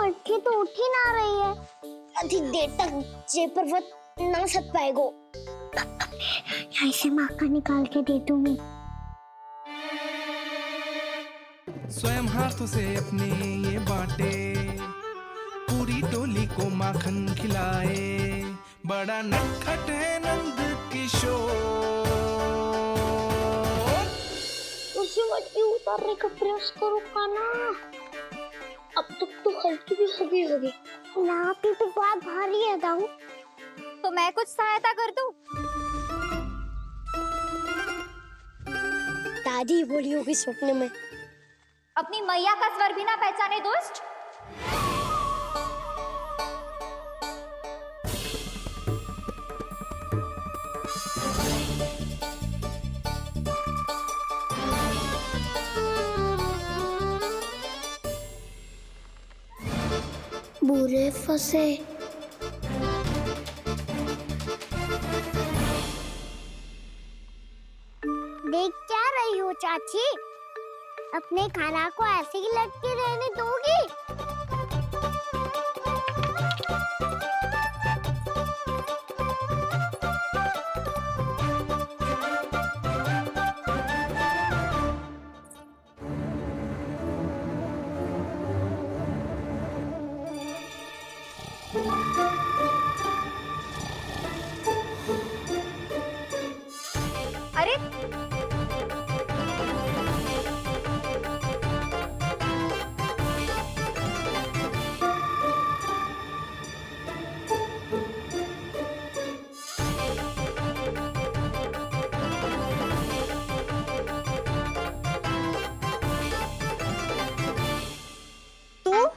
मट्टी तो उठ ही ना रही है। अधिक देर तक जे पर्वत ना सक पाएगो। यहाँ से माखन निकाल के दे दूंगी। स्वयं हाथों से अपने ये बांटे, पूरी टोली को माखन खिलाए, बड़ा नटखट है नंद किशोर। उसे मट्टी उतारने का प्रयास करो कान्हा। अब तक तो हल्की भी हो गई होगी। लाठी तो बहुत भारी है दाऊ। तो मैं कुछ सहायता कर दूं? दादी बोली होगी सपने में। अपनी मैया का स्वर भी ना पहचाने दुष्ट। बुरे फंसे। देख क्या रही हो चाची? अपने खाना को ऐसे ही लटके रहने दोगी? अरे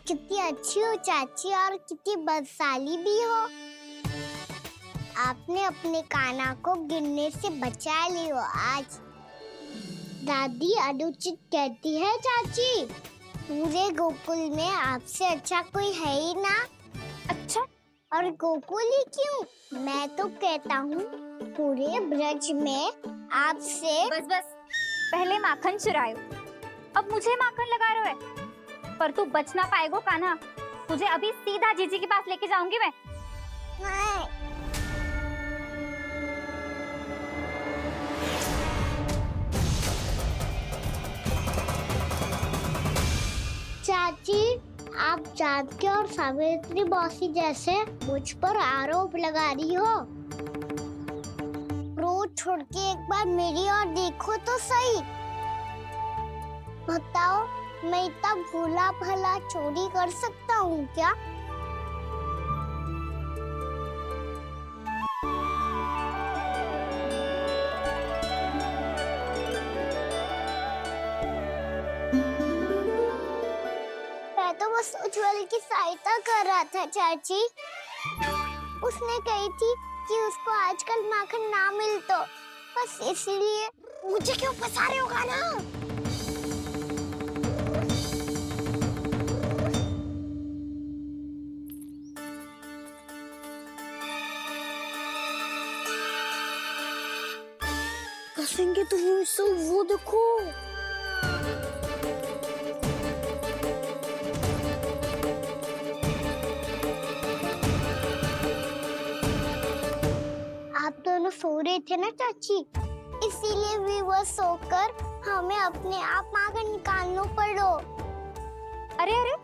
कितनी अच्छी हो चाची और कितनी बदसाली भी हो। आपने अपने कान्हा को गिरने से बचा ली हो आज। दादी अनुचित कहती है चाची, पूरे गोकुल में आपसे अच्छा कोई है ही ना। अच्छा, और गोकुल ही क्यों, मैं तो कहता हूँ पूरे ब्रज में आपसे। बस बस, पहले माखन चुरायो, अब मुझे माखन लगा रहे हो। पर तू बच ना पाएगो कान्हा, तुझे अभी सीधा जीजी के पास लेके जाऊंगी मैं। नहीं। चाची, आप जानकी और सावित्री मौसी जैसे मुझ पर आरोप लगा रही हो। रोज छोड़ के एक बार मेरी ओर देखो तो सही। बताओ, मैं इतना भोला भला चोरी कर सकता हूँ क्या? मैं तो बस उज्जवल की सहायता कर रहा था चाची। उसने कही थी कि उसको आजकल माखन ना मिल तो बस इसलिए। मुझे क्यों फंसा रहे हो कान्हा? कसेंगे तो वो देखो। आप दोनों सो रहे थे ना चाची, इसीलिए विवश सोकर हमें अपने आप माखन निकालना पड़ो। अरे अरे,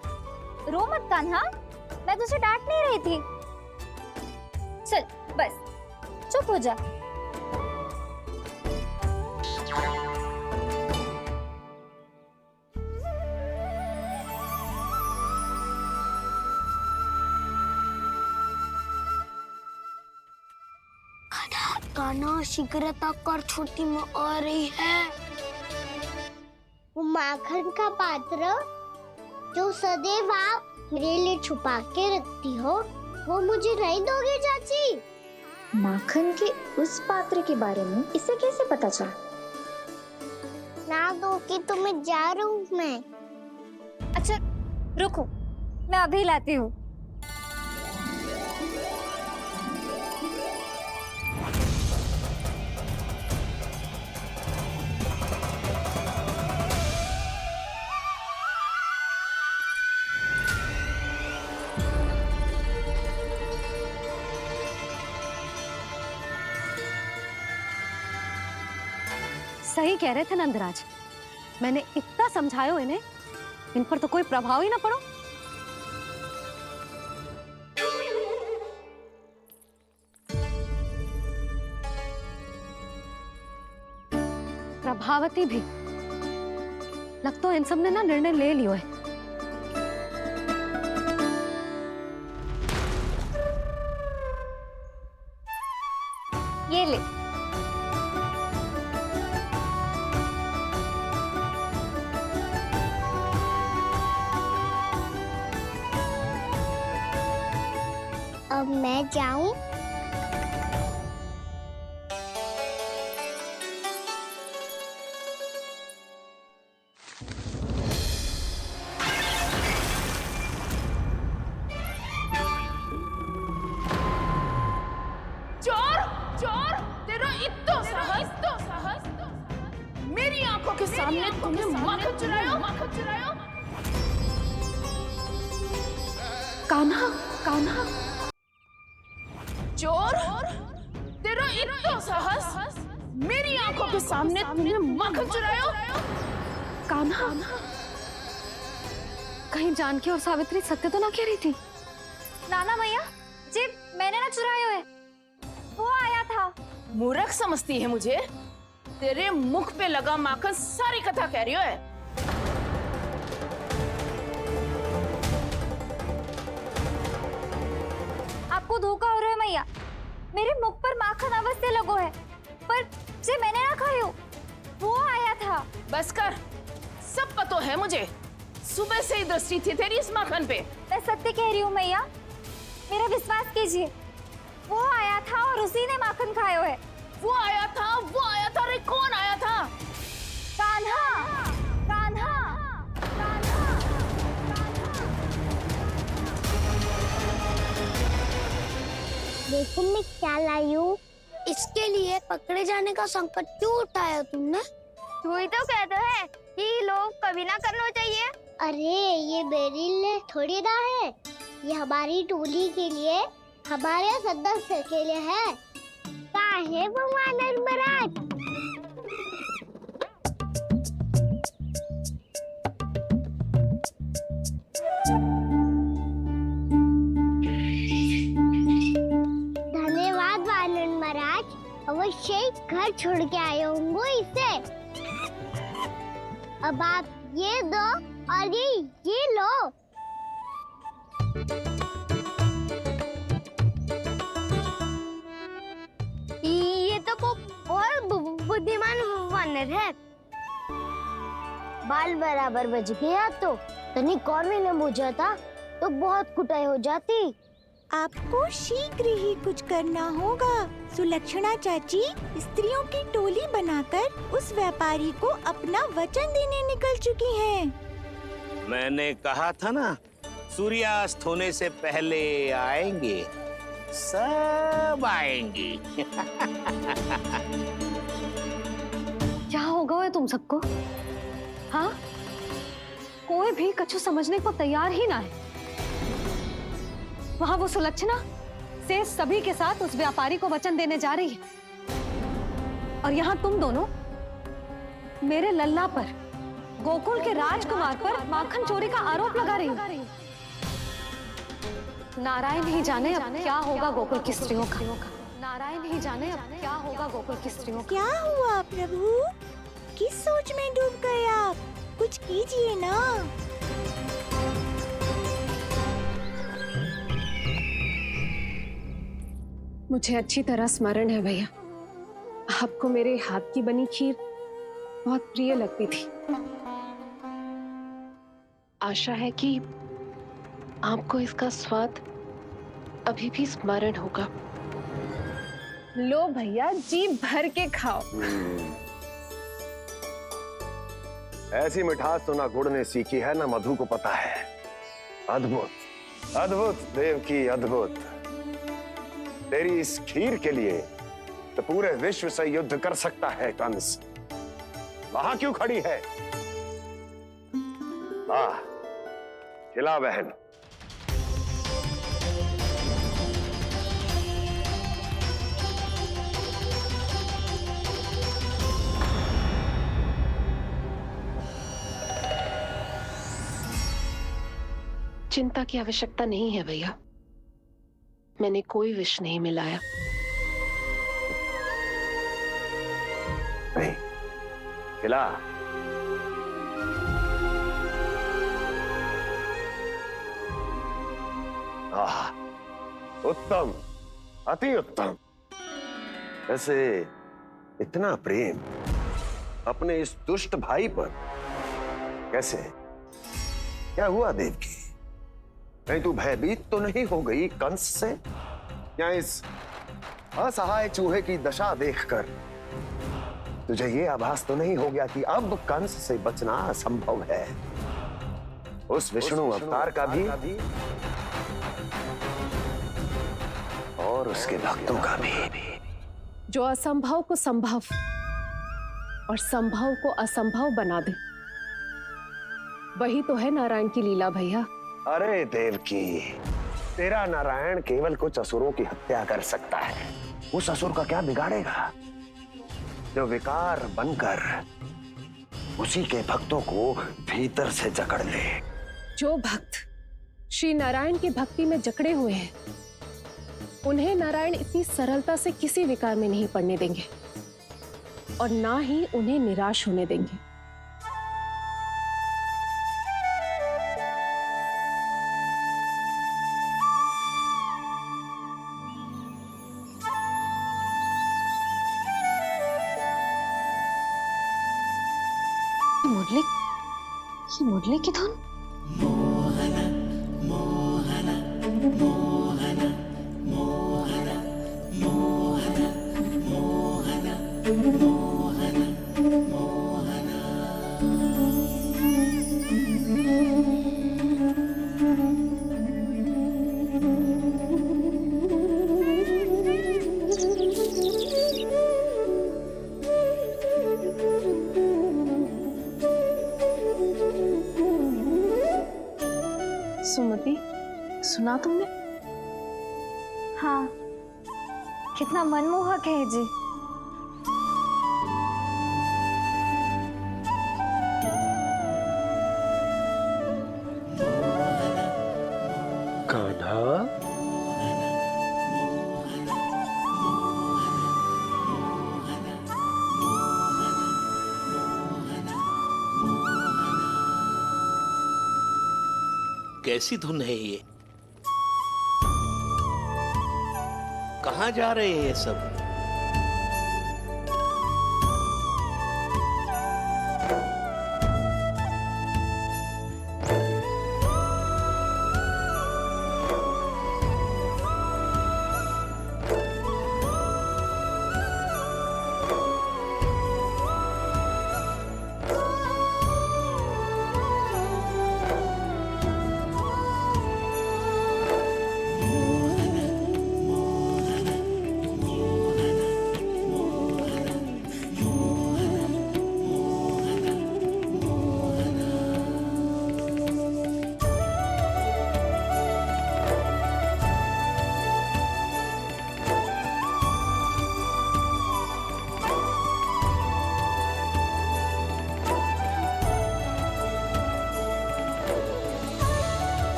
रो मत कान्हा, मैं तुझे डांट नहीं रही थी। चल बस चुप हो जा। कान्हा शीघ्र तक कर छोटी में आ रही है। वो माखन का पात्र जो सदैव आप मेरे लिए छुपा के रखती हो, वो मुझे नहीं दोगे चाची? माखन के उस पात्र के बारे में इसे कैसे पता चला? ना दोगी तो मैं जा रहा हूँ मैं। अच्छा रुको, मैं अभी लाती हूँ। सही कह रहे थे नंदराज, मैंने इतना समझायो इन्हें, इन पर तो कोई प्रभाव ही ना पड़ो। प्रभावती भी लगता तो इन सब ने ना निर्णय ले लियो है। ये ले। अब मैं जाऊं? चोर चोर, तेरा इत्तो साहस, मेरी आंखों के सामने तुमने माखन चुरायो। कान्हा, कान्हा, चोर, तेरा इत्तो साहस, मेरी आंखों के सामने तुमने माखन चुरायो। कान्हा, कहीं जानकी और सावित्री सत्य तो ना कह रही थी? नाना मैया जी, मैंने ना चुरायो है, वो आया था। मूर्ख समझती है मुझे? तेरे मुख पे लगा माखन सारी कथा कह रही है। आपको धोखा हो रहा है मैया, मेरे मुख पर माखन अवश्य लगो है, पर जे मैंने ना खायो, वो आया था। बस कर, सब पता है मुझे, सुबह से ही दृष्टि थी तेरी इस माखन पे। मैं सत्य कह रही हूँ मैया, मेरा विश्वास कीजिए, वो आया था और उसी ने माखन खायो है। वो आया था, अरे कौन आया था? कान्हा, कान्हा, कान्हा। देखो मैं क्या लाई हूँ। इसके लिए पकड़े जाने का संकट क्यों उठाया तुमने? तू ही तो कहते है कि लोग कभी ना करना चाहिए। अरे ये मेरे लिए थोड़ी ना है, ये हमारी टोली के लिए, हमारे सदस्य के लिए है। काहे वो वानर महाराज? धन्यवाद वानर महाराज, अवश्य ही घर छोड़ के आए होंगे इसे। अब आप ये दो और ये लो। ये तो बहुत बुद्धिमान वानर है। बाल बराबर बज गया तो तनिक और मैंने बुझा था तो बहुत कुटाई हो जाती। आपको शीघ्र ही कुछ करना होगा। सुलक्षणा चाची स्त्रियों की टोली बनाकर उस व्यापारी को अपना वचन देने निकल चुकी हैं। मैंने कहा था ना, सूर्यास्त होने से पहले आएंगे, सब आएंगे। क्या होगा है तुम सबको? हाँ, कोई भी कछु समझने को तैयार ही ना है। वहां वो सुलक्षणा से सभी के साथ उस व्यापारी को वचन देने जा रही है, और यहाँ तुम दोनों मेरे लल्ला पर, गोकुल के राजकुमार पर माखन चोरी का आरोप लगा रही हो। नारायण ही जाने अब क्या होगा गोकुल की स्त्रियों का। नारायण ही जाने अब क्या होगा गोकुल की स्त्रियों का। क्या हुआ प्रभु? किस सोच में डूब गए आप? कुछ कीजिए ना। मुझे अच्छी तरह स्मरण है भैया, आपको मेरे हाथ की बनी खीर बहुत प्रिय लगती थी। आशा है कि आपको इसका स्वाद अभी भी स्मरण होगा। लो भैया, जी भर के खाओ। ऐसी मिठास तो ना गुड़ ने सीखी है ना मधु को पता है। अद्भुत, अद्भुत देवकी, अद्भुत। तेरी इस खीर के लिए तो पूरे विश्व से युद्ध कर सकता है कंस। वहां क्यों खड़ी है? खिला बहन। चिंता की आवश्यकता नहीं है भैया, मैंने कोई विष नहीं मिलाया। नहीं खिला। उत्तम, अति उत्तम। वैसे इतना प्रेम अपने इस दुष्ट भाई पर कैसे? क्या हुआ देवकी? कहीं तू भयभीत तो नहीं हो गई कंस से? या इस असहाय चूहे की दशा देखकर तुझे ये आभास तो नहीं हो गया कि अब कंस से बचना असंभव है? उस विष्णु अवतार का भी और उसके भक्तों का भी। जो असंभव को संभव और संभव को असंभव बना दे, वही तो है नारायण की लीला भैया। अरे देवकी, तेरा नारायण केवल कुछ असुरों की हत्या कर सकता है। उस असुर का क्या बिगाड़ेगा जो विकार बनकर उसी के भक्तों को भीतर से जकड़ ले। जो भक्त श्री नारायण की भक्ति में जकड़े हुए हैं, उन्हें नारायण इतनी सरलता से किसी विकार में नहीं पड़ने देंगे और ना ही उन्हें निराश होने देंगे। मुरली की धुन। सुमति, सुना तुमने? हाँ, कितना मनमोहक है जी। कान्हा, कैसी धुन है ये? कहाँ जा रहे हैं ये सब?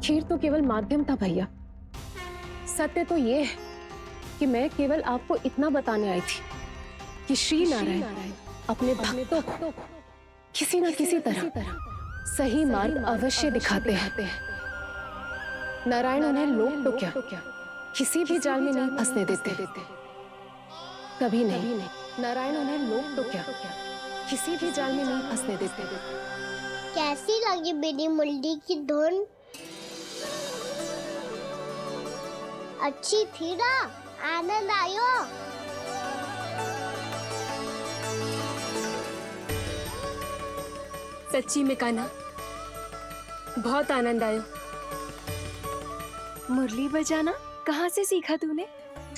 खीर तो केवल माध्यम था भैया। सत्य तो ये है कि मैं केवल आपको इतना बताने आई थी कि श्री नारायण अपने भक्तों को किसी न किसी तरह सही मार्ग अवश्य दिखाते हैं। नारायण उन्हें लोग तो क्या किसी भी जाल में नहीं फंसने देते। कभी नहीं। नारायण उन्हें लोग तो क्या किसी भी जाल में नहीं फंसने देते। कैसी लगी मेरी मुंडी की धुन? अच्छी थी ना? आनंद आयो? सच्ची में कान्हा, बहुत आनंद आयो। मुरली बजाना कहाँ से सीखा तूने?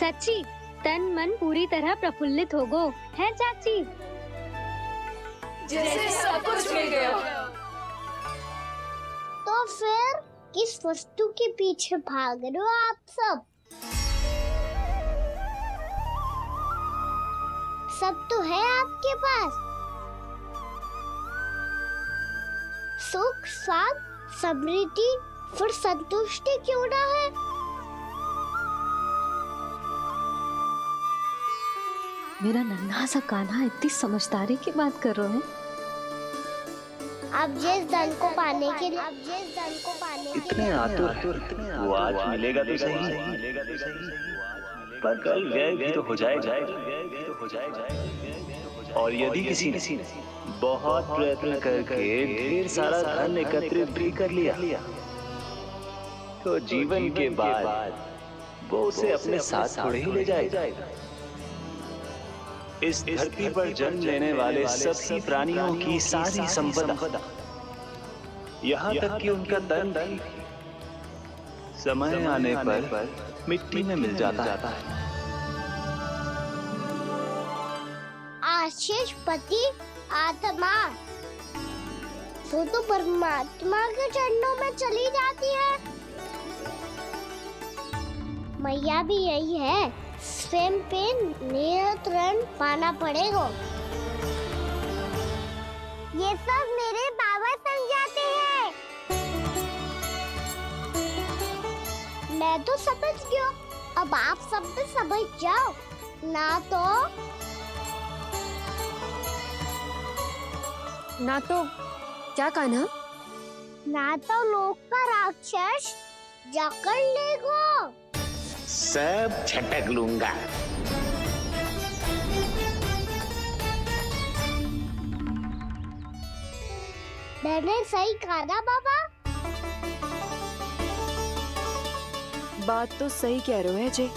सच्ची तन मन पूरी तरह प्रफुल्लित हो गो है चाची। जैसे सब कुछ मिल गया। तो फिर किस वस्तु के पीछे भाग रहे हो आप सब? सब तो है आपके पास। सुख, स्वाद, समृद्धि, फिर संतुष्टि क्यों ना है? मेरा नन्हा सा कान्हा इतनी समझदारी की बात कर रहे हैं। अब जिस धन को पाने के लिए इतने आतुर वो आज मिलेगा तो सही, पर कल व्यय भी तो हो जाएगा। और यदि किसी ने बहुत प्रयत्न करके ढेर सारा धन एकत्रित भी कर लिया, तो जीवन के बाद वो उसे अपने साथ थोड़े ही ले जाएगा। इस धरती पर जन्म लेने वाले सभी प्राणियों की सारी संपदा, यहाँ तक कि उनका तन भी समय आने पर मिट्टी में मिल जाता है। आशीष पति आत्मा वो तो परमात्मा के चरणों में चली जाती है। मैया भी यही है, स्वयं पे नियंत्रण पाना पड़ेगा। ये सब मेरे बाबा समझाते हैं। मैं तो समझ गया, अब आप सब भी समझ जाओ ना तो क्या कान्हा? ना तो लोक का राक्षस जकड़ लेगा। सब झटक लूंगा। मैंने सही कहा ना बाबा? बात तो सही कह रहे हो है जी।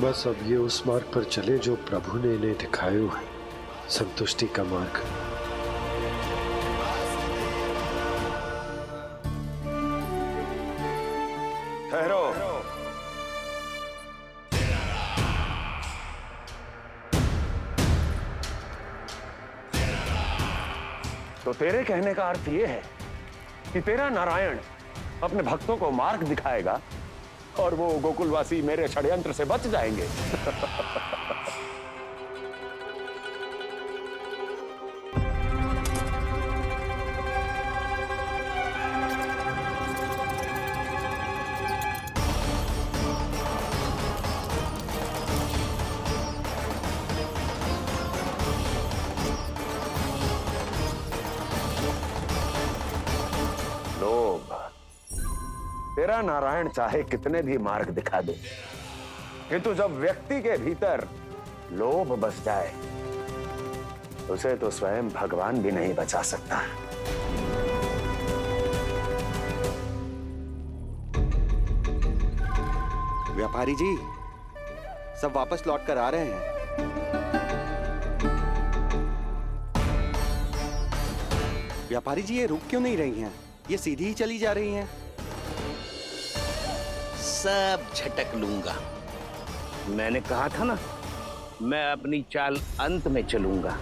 बस अब ये उस मार्ग पर चले जो प्रभु ने इन्हें दिखाया है, संतुष्टि का मार्ग। ठहरो। तो तेरे कहने का अर्थ ये है कि तेरा नारायण अपने भक्तों को मार्ग दिखाएगा और वो गोकुलवासी मेरे षड्यंत्र से बच जाएंगे। लोभ। तेरा नारायण चाहे कितने भी मार्ग दिखा दे, किंतु जब व्यक्ति के भीतर लोभ बस जाए, उसे तो स्वयं भगवान भी नहीं बचा सकता। व्यापारी जी, सब वापस लौट कर आ रहे हैं। व्यापारी जी, ये रुक क्यों नहीं रही हैं? ये सीधी ही चली जा रही हैं। सब झटक लूंगा। मैंने कहा था ना, मैं अपनी चाल अंत में चलूंगा।